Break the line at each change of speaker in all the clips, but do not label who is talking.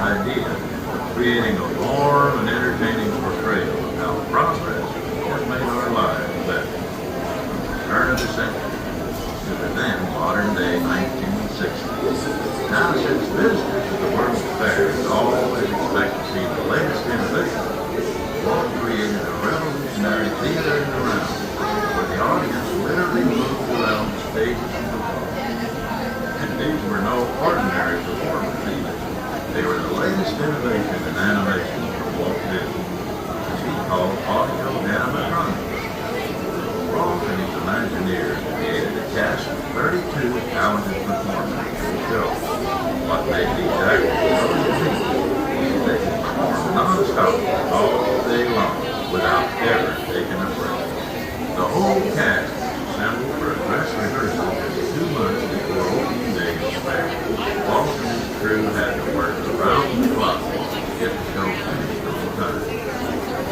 idea of creating a warm and entertaining portrayal of how progress has made our lives better. From the turn of the century to the then modern-day 1960s. Now, since visitors to the World's Fair always expect to see the latest innovation, Walt created a revolutionary theater in the round, where the audience literally moved around the stages of the hall. And these were no ordinary performers either. They were the latest innovation in animation from Walt Disney, which he called audio animatronics. Walt and his Imagineers created a cast of 32 talented performers for the show. What made these actors so unique was they could perform non-stop all day long without ever taking a break. The whole cast was assembled for a dress rehearsal just 2 months before opening day of the fair. Walt and his crew had to work around the clock to get the show finished on time.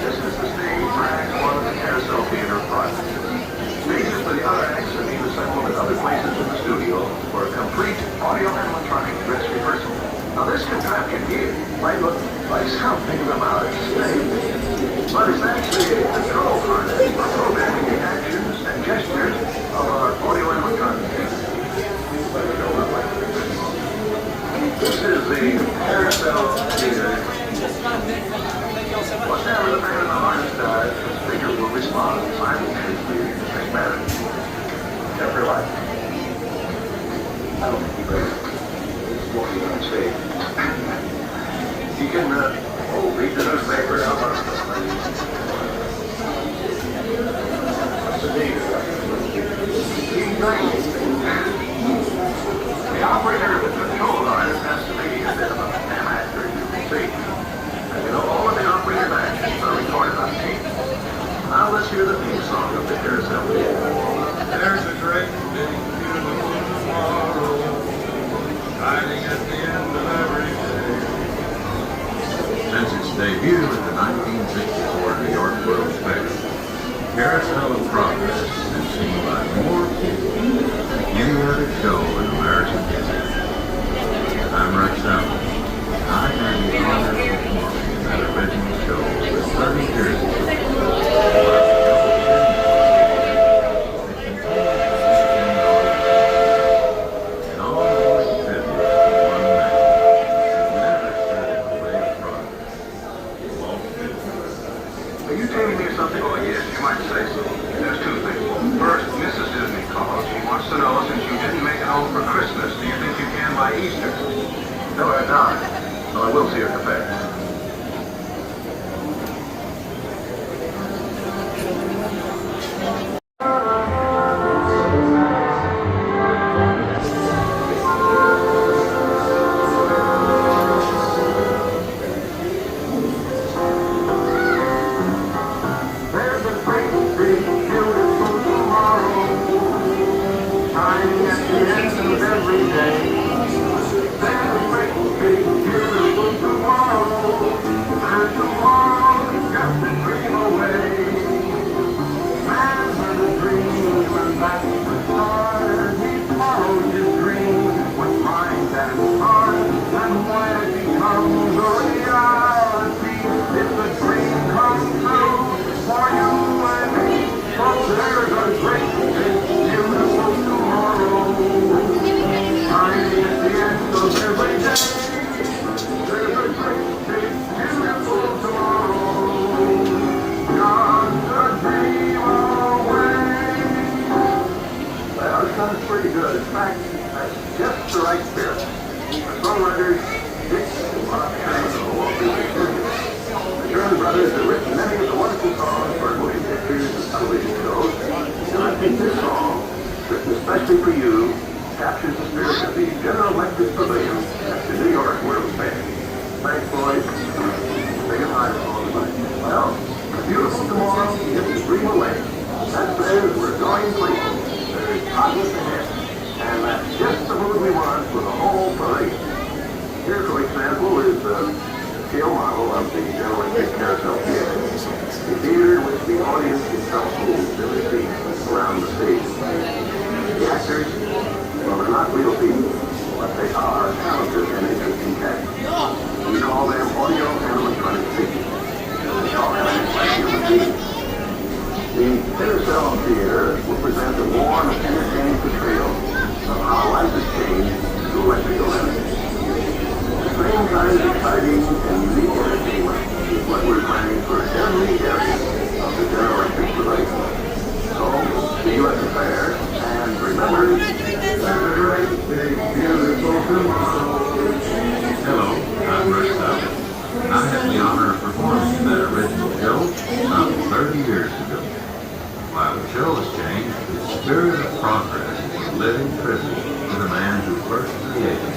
This is the stage for Act 1 of the Carousel Theater project. Stages for the other acts are being assembled at other places in the studio for a complete audio animatronic dress rehearsal. Now this contraption here might look like something from outer space, but it's actually a control harness for programming the actions and gestures of our audio animatronic. This is the Carousel Theater. Whatever the man in the harness does, his figure will respond simultaneously in the same manner. Never like. I don't think he better. He's walking on stage. He can, read the newspaper out on the date. The operator of the control harness has to be a bit of a amateur, you can see. And you know, all of the operator's actions are recorded on tape. Now let's hear the theme song of the Carousel.
There's a great big beautiful tomorrow, shining at the end of every day. Since its debut at the 1964 New York World's Fair, Carousel of Progress has been seen by more people than any other show in American history. I'm Rex Allen. I had the honor of performing in that original show with 30 years ago.
No, I'm not. But I will see her at the fair. There's a great, big, beautiful tomorrow, shining at the end of every day. Pretty good. In fact, that's just the right fit. The songwriters, Dick and Walt the German brothers have written many of the wonderful songs for movie pictures and television shows, and I think this song, written especially for you, captures the spirit of the General Electric Pavilion at the New York World's Fair. Thanks, boys. Big and high all the way. Well, a beautiful tomorrow is the dream away. That says we're going places. Progress ahead, and that's just the mood we want for the whole parade. Here, for example, is the scale model of the General Electric Carousel Theater, a theater in which the audience itself moves in the seats around the stage. The actors, well, they're not real people, but they are talented and interesting cats. We call
Hello, I'm Bruce Tubbs. I had the honor of performing in that original show some 30 years ago. While the show has changed, the spirit of progress is a living tribute to the man who first created